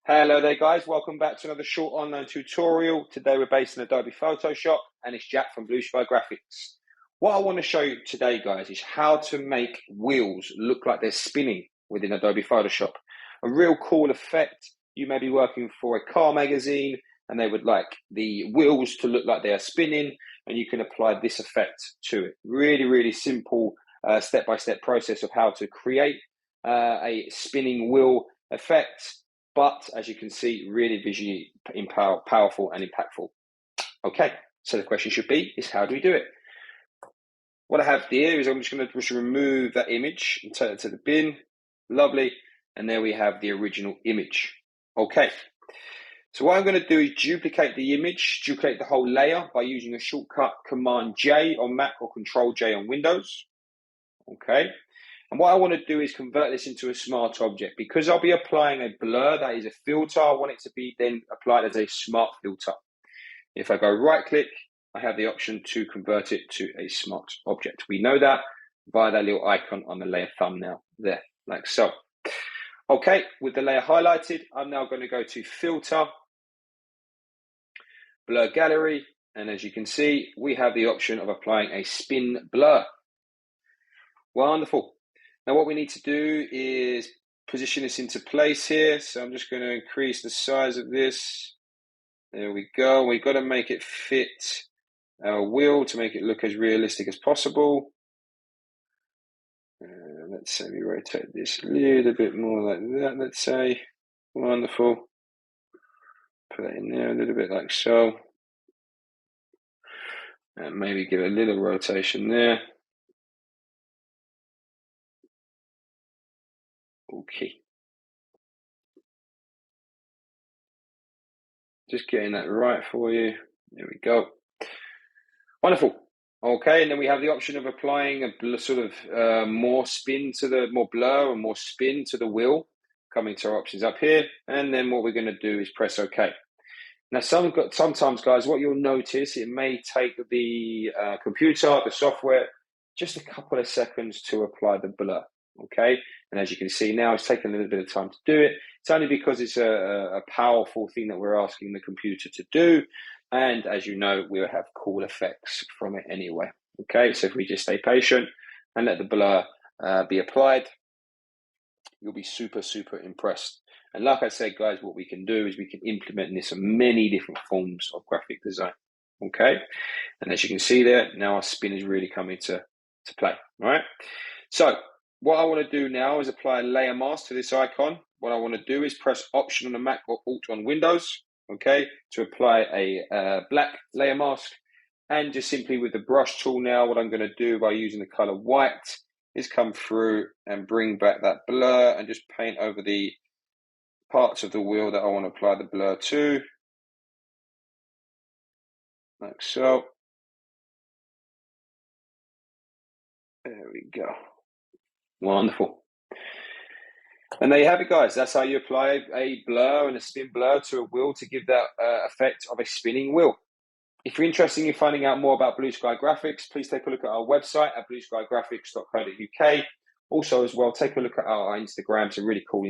Hello there guys, welcome back to another short online tutorial. Today we're based in Adobe Photoshop and it's Jack from Blue Sky Graphics. What I want to show you today guys is how to make wheels look like they're spinning within Adobe Photoshop. A real cool effect. You may be working for a car magazine and they would like the wheels to look like they are spinning, and you can apply this effect to it. Really simple step-by-step process of how to create a spinning wheel effect. But as you can see, really visually powerful and impactful. Okay, so the question should be, is how do we do it? What I have here is I'm just going to remove that image and take it to the bin. Lovely. And there we have the original image. Okay, so what I'm going to do is duplicate the image, duplicate the whole layer by using a shortcut Command J on Mac or Control J on Windows. Okay. And what I want to do is convert this into a smart object. Because I'll be applying a blur that is a filter, I want it to be then applied as a smart filter. If I go right click, I have the option to convert it to a smart object. We know that via that little icon on the layer thumbnail there, like so. Okay, with the layer highlighted, I'm now going to go to Filter, Blur Gallery, and as you can see, we have the option of applying a spin blur. Wonderful. Now what we need to do is position this into place here. So I'm just going to increase the size of this. There we go. We've got to make it fit our wheel to make it look as realistic as possible. Let's say we rotate this a little bit more like that, let's say. Wonderful. Put that in there a little bit like so. And maybe give it a little rotation there. Okay. Just getting that right for you. There we go. Wonderful. Okay, and then we have the option of applying a sort of more blur and more spin to the wheel. Coming to our options up here, and then what we're going to do is press OK. Now, sometimes, guys, what you'll notice, it may take the computer, the software, just a couple of seconds to apply the blur. Okay, and as you can see now, it's taking a little bit of time to do it. It's only because it's a powerful thing that we're asking the computer to do. And as you know, we'll have cool effects from it anyway. Okay, so if we just stay patient and let the blur be applied, you'll be super impressed. And like I said, guys, what we can do is we can implement this in many different forms of graphic design. Okay, and as you can see there, now our spin is really coming to play. All right, so what I want to do now is apply a layer mask to this icon. What I want to do is press Option on the Mac or Alt on Windows, okay, to apply a black layer mask. And just simply with the brush tool now, what I'm going to do by using the color white is come through and bring back that blur and just paint over the parts of the wheel that I want to apply the blur to, like so. There we go. Wonderful. And there you have it, guys. That's how you apply a blur and a spin blur to a wheel to give that effect of a spinning wheel. If you're interested in finding out more about Blue Sky Graphics, please take a look at our website at blueskygraphics.co.uk. Also, as well, take a look at our Instagram, some really cool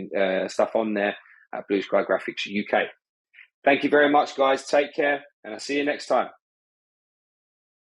stuff on there at Blue Sky Graphics UK. Thank you very much, guys. Take care, and I'll see you next time.